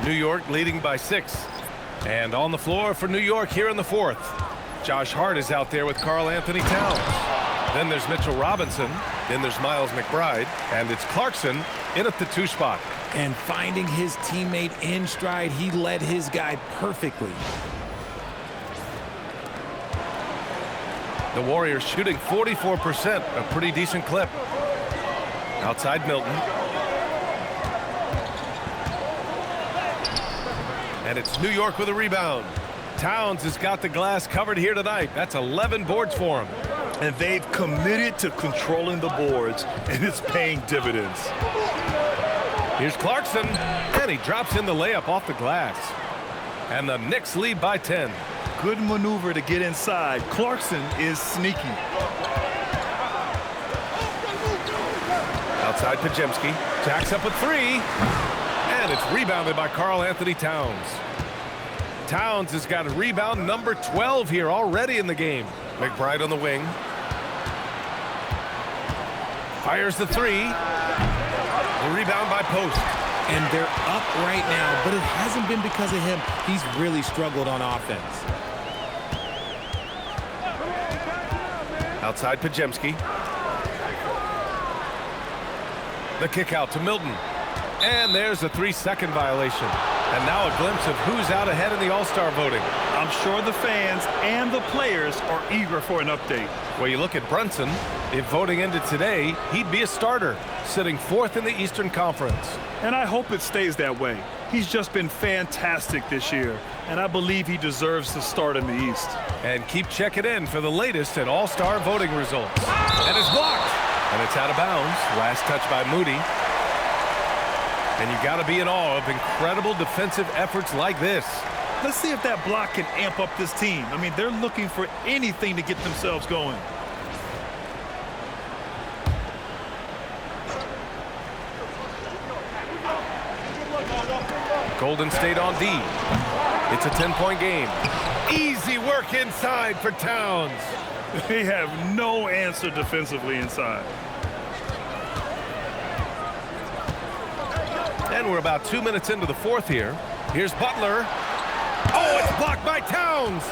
New York leading by 6. And on the floor for New York here in the 4th. Josh Hart is out there with Karl-Anthony Towns. Then there's Mitchell Robinson. Then there's Miles McBride. And it's Clarkson in at the 2 spot. And finding his teammate in stride, he led his guy perfectly. The Warriors shooting 44%, a pretty decent clip. Outside Milton. And it's New York with a rebound. Towns has got the glass covered here tonight. That's 11 boards for him. And they've committed to controlling the boards, and it's paying dividends. Here's Clarkson, and he drops in the layup off the glass. And the Knicks lead by 10. Good maneuver to get inside. Clarkson is sneaky. Outside Pajemski, jacks up a 3, and it's rebounded by Karl-Anthony Towns. Towns has got a rebound number 12 here already in the game. McBride on the wing. Fires the 3. The rebound by Post. And they're up right now, but it hasn't been because of him. He's really struggled on offense. Outside Pajemski. The kick out to Milton. And there's a 3-second violation. And now a glimpse of who's out ahead in the All-Star voting. I'm sure the fans and the players are eager for an update. Well, you look at Brunson. If voting ended today, he'd be a starter, sitting 4th in the Eastern Conference. And I hope it stays that way. He's just been fantastic this year, and I believe he deserves to start in the East. And keep checking in for the latest at All-Star voting results. And it's blocked. And it's out of bounds. Last touch by Moody. And you got to be in awe of incredible defensive efforts like this. Let's see if that block can amp up this team. I mean, they're looking for anything to get themselves going. Golden State on D. It's a 10-point game. Easy work inside for Towns. They have no answer defensively inside. And we're about 2 minutes into the 4th here. Here's Butler. Oh, it's blocked by Towns.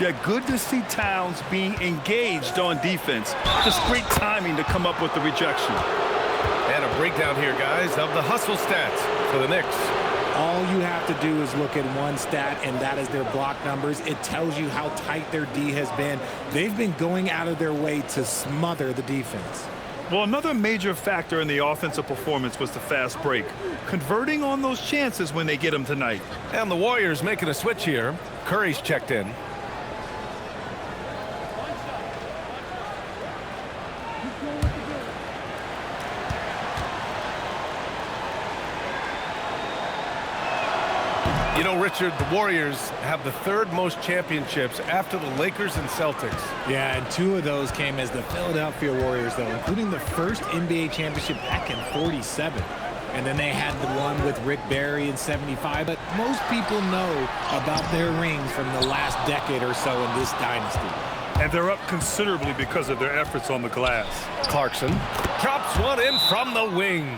Yeah, good to see Towns being engaged on defense. Just great timing to come up with the rejection. And a breakdown here, guys, of the hustle stats for the Knicks. All you have to do is look at one stat, and that is their block numbers. It tells you how tight their D has been. They've been going out of their way to smother the defense. Well, another major factor in the offensive performance was the fast break. Converting on those chances when they get them tonight. And the Warriors making a switch here. Curry's checked in. You know, Richard, the Warriors have the 3rd most championships after the Lakers and Celtics. Yeah, and 2 of those came as the Philadelphia Warriors, though, including the first NBA championship back in '47. And then they had the one with Rick Barry in '75. But most people know about their rings from the last decade or so in this dynasty. And they're up considerably because of their efforts on the glass. Clarkson drops one in from the wing.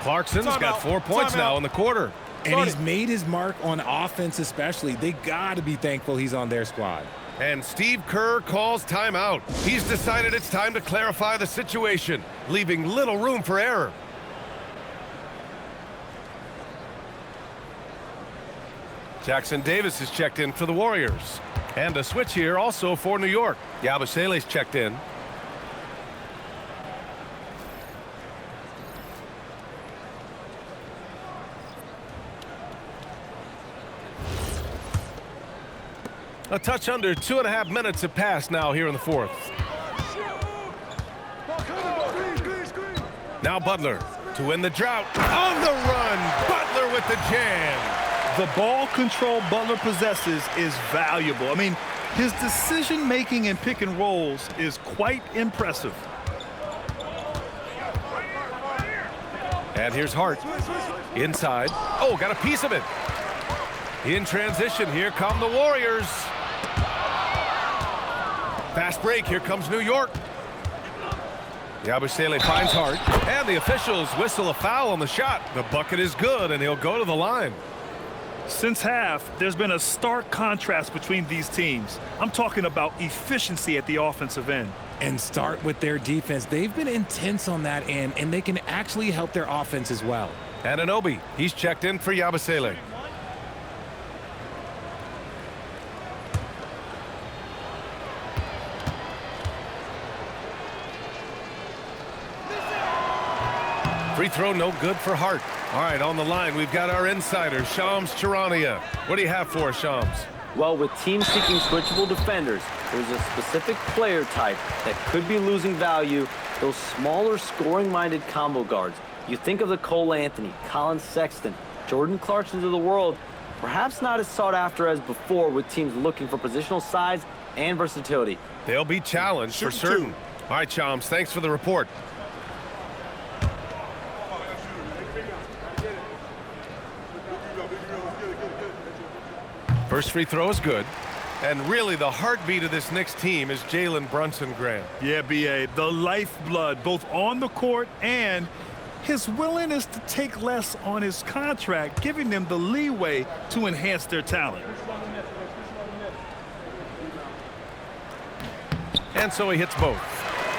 Clarkson's got 4 points now in the quarter. And he's made his mark on offense especially. They got to be thankful he's on their squad. And Steve Kerr calls timeout. He's decided it's time to clarify the situation, leaving little room for error. Jackson Davis is checked in for the Warriors. And a switch here also for New York. Yabusele's checked in. A touch under 2.5 minutes have passed now here in the 4th. Now Butler to win the drought. On the run, Butler with the jam. The ball control Butler possesses is valuable. I mean, his decision-making in pick and rolls is quite impressive. And here's Hart. Inside. Oh, got a piece of it. In transition, here come the Warriors. Fast break, here comes New York. Yabusele finds Hart, and the officials whistle a foul on the shot. The bucket is good, and he'll go to the line. Since half, there's been a stark contrast between these teams. I'm talking about efficiency at the offensive end. And start with their defense. They've been intense on that end, and they can actually help their offense as well. Anunoby, he's checked in for Yabusele. Free throw no good for Hart. All right, on the line, we've got our insider, Shams Charania. What do you have for us, Shams? Well, with teams seeking switchable defenders, there's a specific player type that could be losing value, those smaller scoring-minded combo guards. You think of the Karl-Anthony, Colin Sexton, Jordan Clarksons of the world, perhaps not as sought after as before with teams looking for positional size and versatility. They'll be challenged for certain. All right, Shams, thanks for the report. First free throw is good. And really, the heartbeat of this Knicks team is Jalen Brunson, Grant. Yeah, B.A., the lifeblood, both on the court and his willingness to take less on his contract, giving them the leeway to enhance their talent. And so he hits both.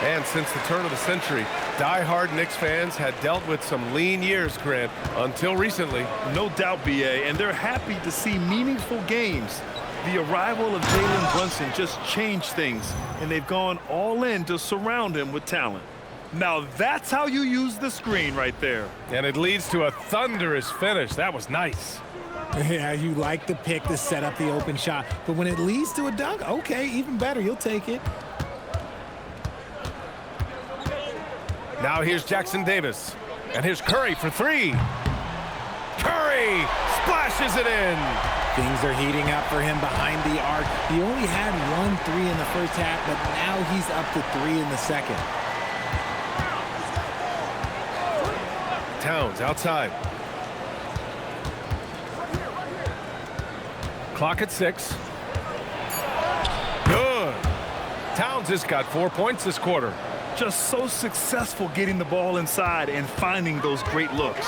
And since the turn of the century, die-hard Knicks fans had dealt with some lean years, Grant, until recently. No doubt, B.A., and they're happy to see meaningful games. The arrival of Jalen Brunson just changed things, and they've gone all in to surround him with talent. Now that's how you use the screen right there. And it leads to a thunderous finish. That was nice. Yeah, you like the pick to set up the open shot, but when it leads to a dunk, okay, even better, you'll take it. Now here's Jackson Davis. And here's Curry for three. Curry splashes it in. Things are heating up for him behind the arc. He only had 1 3 in the first half, but now he's up to 3 in the second. Towns outside. Clock at 6. Good. Towns has got 4 points this quarter. Just so successful getting the ball inside and finding those great looks.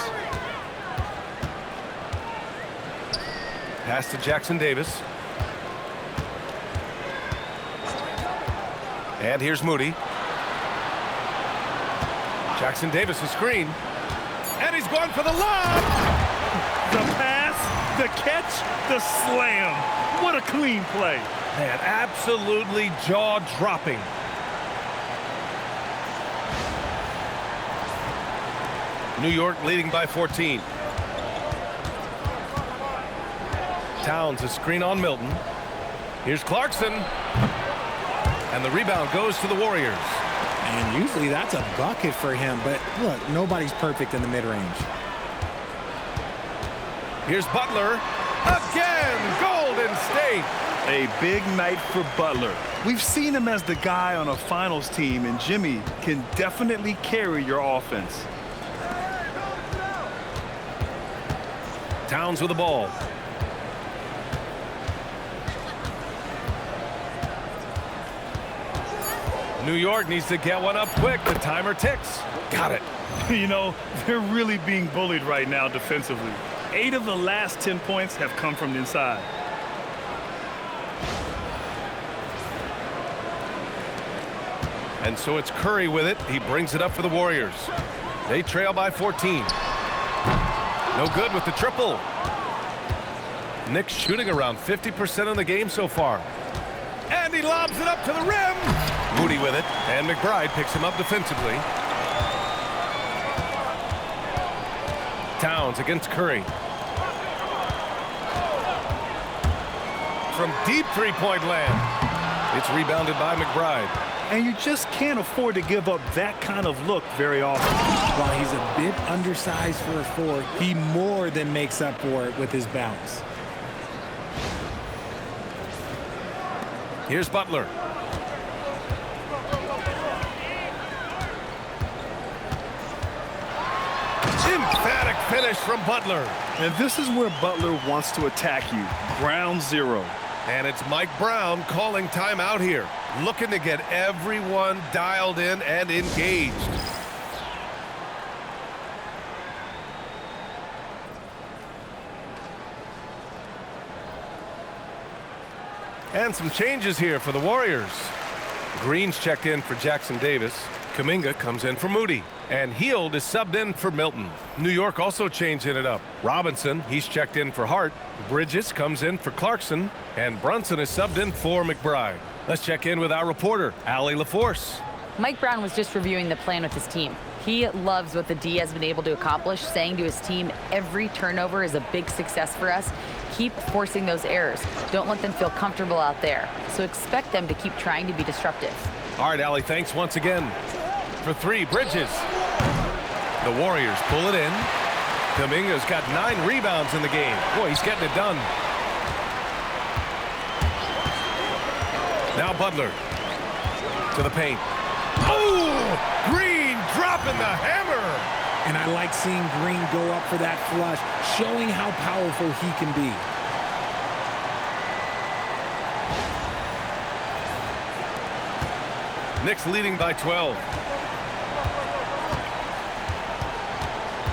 Pass to Jackson Davis. And here's Moody. Jackson Davis a screen. And he's going for the lob. The pass, the catch, the slam. What a clean play. Man, absolutely jaw-dropping. New York leading by 14. Towns a screen on Milton. Here's Clarkson. And the rebound goes to the Warriors. And usually that's a bucket for him, but look, nobody's perfect in the mid-range. Here's Butler. Again, Golden State. A big night for Butler. We've seen him as the guy on a finals team, and Jimmy can definitely carry your offense. Towns with the ball. New York needs to get one up quick. The timer ticks. Got it. You know, they're really being bullied right now defensively. 8 of the last 10 points have come from inside. And so it's Curry with it. He brings it up for the Warriors. They trail by 14. No good with the triple. Knicks shooting around 50% of the game so far. And he lobs it up to the rim. Moody with it. And McBride picks him up defensively. Towns against Curry. From deep three-point land. It's rebounded by McBride. And you just can't afford to give up that kind of look very often. While he's a bit undersized for a 4, he more than makes up for it with his bounce. Here's Butler. Emphatic finish from Butler. And this is where Butler wants to attack you. Ground zero. And it's Mike Brown calling timeout here, looking to get everyone dialed in and engaged. And some changes here for the Warriors. Green's checked in for Jackson Davis. Kuminga comes in for Moody. And Heald is subbed in for Milton. New York also changing it up. Robinson, he's checked in for Hart. Bridges comes in for Clarkson. And Brunson is subbed in for McBride. Let's check in with our reporter, Allie LaForce. Mike Brown was just reviewing the plan with his team. He loves what the D has been able to accomplish, saying to his team, every turnover is a big success for us. Keep forcing those errors. Don't let them feel comfortable out there. So expect them to keep trying to be disruptive. All right, Allie, thanks once again. For three, Bridges. The Warriors pull it in. Kuminga's got 9 rebounds in the game. Boy, he's getting it done. Now Butler to the paint. Oh, Green dropping the hammer. And I like seeing Green go up for that flush, showing how powerful he can be. Knicks leading by 12.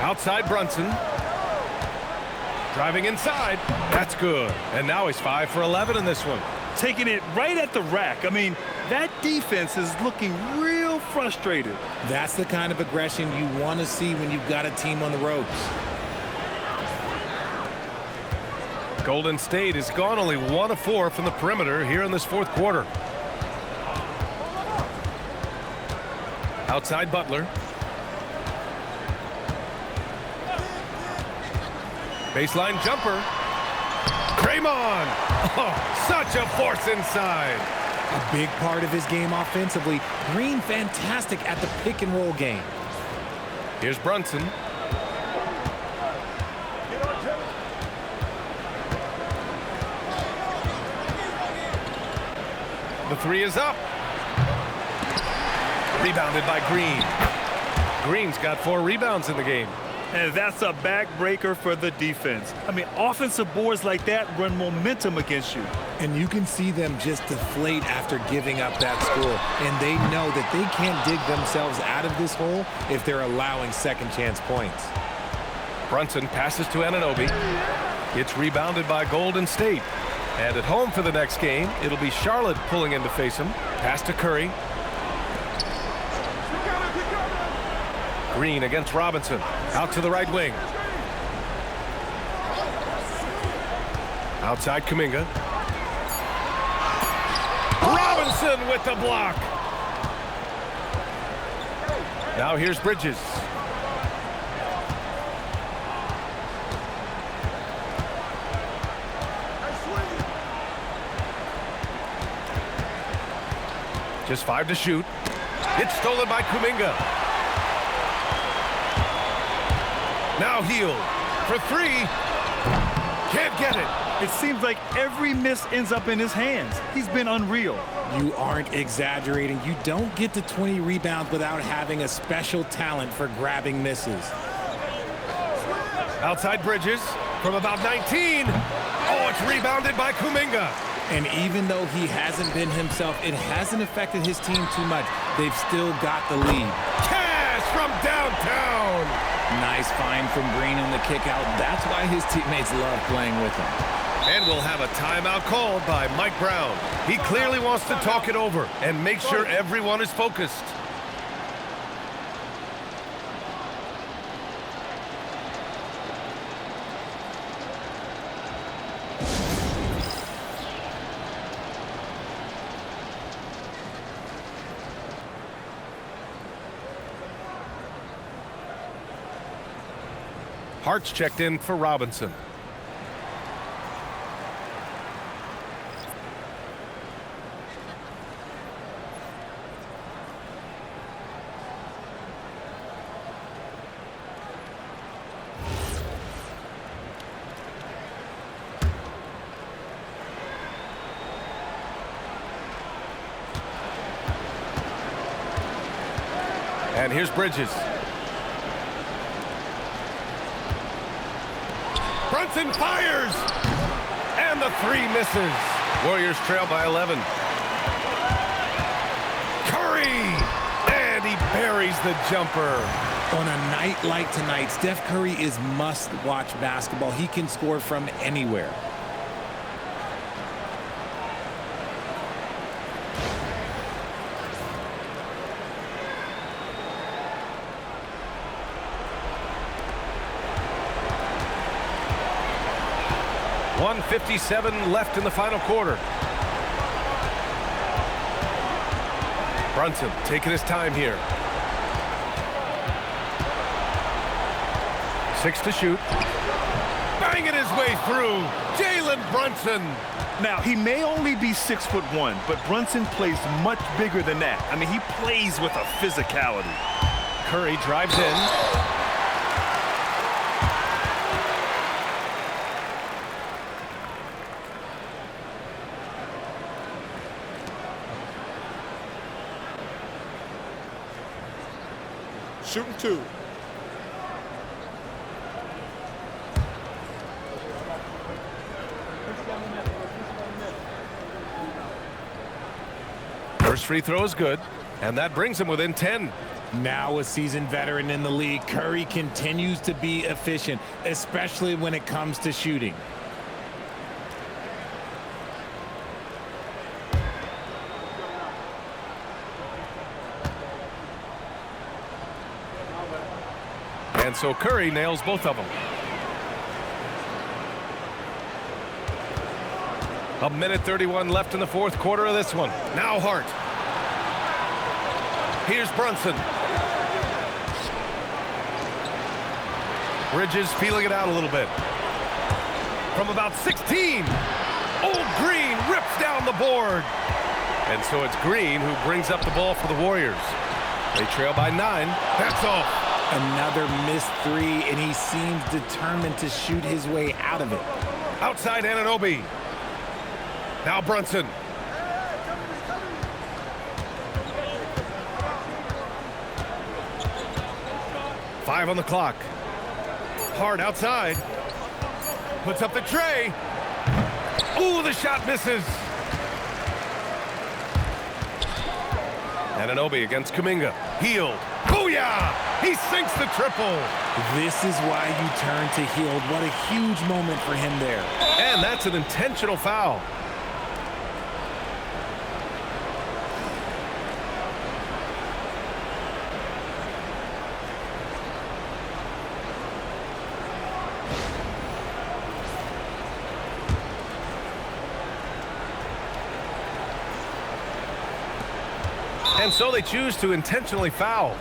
Outside Brunson. Driving inside. That's good. And now he's 5 for 11 in this one. Taking it right at the rack. I mean, that defense is looking real frustrated. That's the kind of aggression you want to see when you've got a team on the ropes. Golden State has gone only 1 of 4 from the perimeter here in this fourth quarter. Outside Butler. Baseline jumper. Draymond. Oh, such a force inside. A big part of his game offensively. Green fantastic at the pick and roll game. Here's Brunson. The three is up. Rebounded by Green. Green's got 4 rebounds in the game. And that's a backbreaker for the defense. I mean, offensive boards like that run momentum against you. And you can see them just deflate after giving up that score. And they know that they can't dig themselves out of this hole if they're allowing second chance points. Brunson passes to Anunoby. It's rebounded by Golden State. And at home for the next game, it'll be Charlotte pulling in to face him. Pass to Curry. Green against Robinson. Out to the right wing. Outside Kuminga. Robinson with the block. Now here's Bridges. Just 5 to shoot. It's stolen by Kuminga. Now Heald for 3. Can't get it. It seems like every miss ends up in his hands. He's been unreal. You aren't exaggerating. You don't get to 20 rebounds without having a special talent for grabbing misses. Outside Bridges from about 19. Oh, it's rebounded by Kuminga. And even though he hasn't been himself, it hasn't affected his team too much. They've still got the lead. Cash from downtown. Nice find from Green on the kick out. That's why his teammates love playing with him. And we'll have a timeout called by Mike Brown. He clearly wants to talk it over and make sure everyone is focused. Hart's checked in for Robinson. And here's Bridges. Brunson fires! And the 3 misses. Warriors trail by 11. Curry! And he buries the jumper. On a night like tonight, Steph Curry is must-watch basketball. He can score from anywhere. 1:57 left in the final quarter. Brunson taking his time here. 6 to shoot. Banging his way through. Jalen Brunson. Now, he may only be 6'1", but Brunson plays much bigger than that. I mean, he plays with a physicality. Curry drives in. Shooting 2. First free throw is good, and that brings him within 10. Now a seasoned veteran in the league, Curry continues to be efficient, especially when it comes to shooting. And so Curry nails both of them. A minute 31 left in the fourth quarter of this one. Now Hart. Here's Brunson. Bridges feeling it out a little bit. From about 16. Old Green rips down the board. And so it's Green who brings up the ball for the Warriors. They trail by 9. That's off. Another missed 3, and he seems determined to shoot his way out of it. Outside Anunoby. Now Brunson. Five on the clock. Hard outside. Puts up the tray. Ooh, the shot misses. Anunoby against Kuminga. Healed. Booyah! He sinks the triple. This is why you turn to Hield. What a huge moment for him there. And that's an intentional foul. And so they choose to intentionally foul.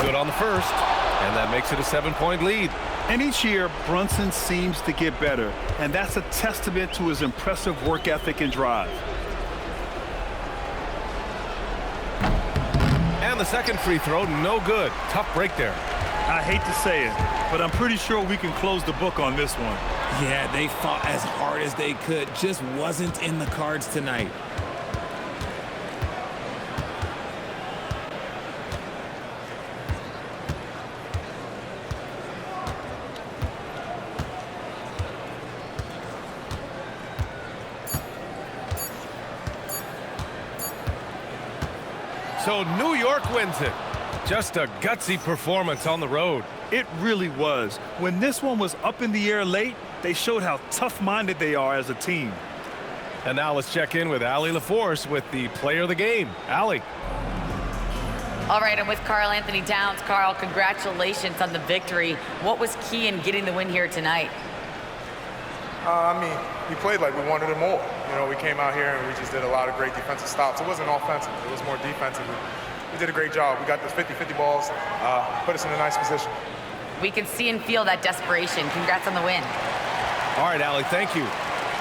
Good on the first, and that makes it a 7-point lead. And each year, Brunson seems to get better, and that's a testament to his impressive work ethic and drive. And the second free throw, no good. Tough break there. I hate to say it, but I'm pretty sure we can close the book on this one. Yeah, they fought as hard as they could. Just wasn't in the cards tonight. So New York wins it. Just a gutsy performance on the road. It really was. When this one was up in the air late, they showed how tough-minded they are as a team. And now let's check in with Allie LaForce with the player of the game. Allie. All right, I'm with Karl-Anthony Towns. Karl, congratulations on the victory. What was key in getting the win here tonight? We played like we wanted it more. You know, we came out here and we just did a lot of great defensive stops. It wasn't offensive. It was more defensive. We did a great job. We got those 50-50 balls, put us in a nice position. We can see and feel that desperation. Congrats on the win. All right, Allie, thank you.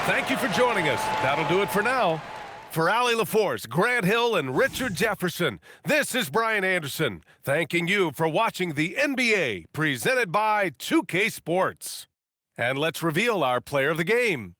Thank you for joining us. That'll do it for now. For Allie LaForce, Grant Hill, and Richard Jefferson, this is Brian Anderson, thanking you for watching the NBA, presented by 2K Sports. And let's reveal our player of the game.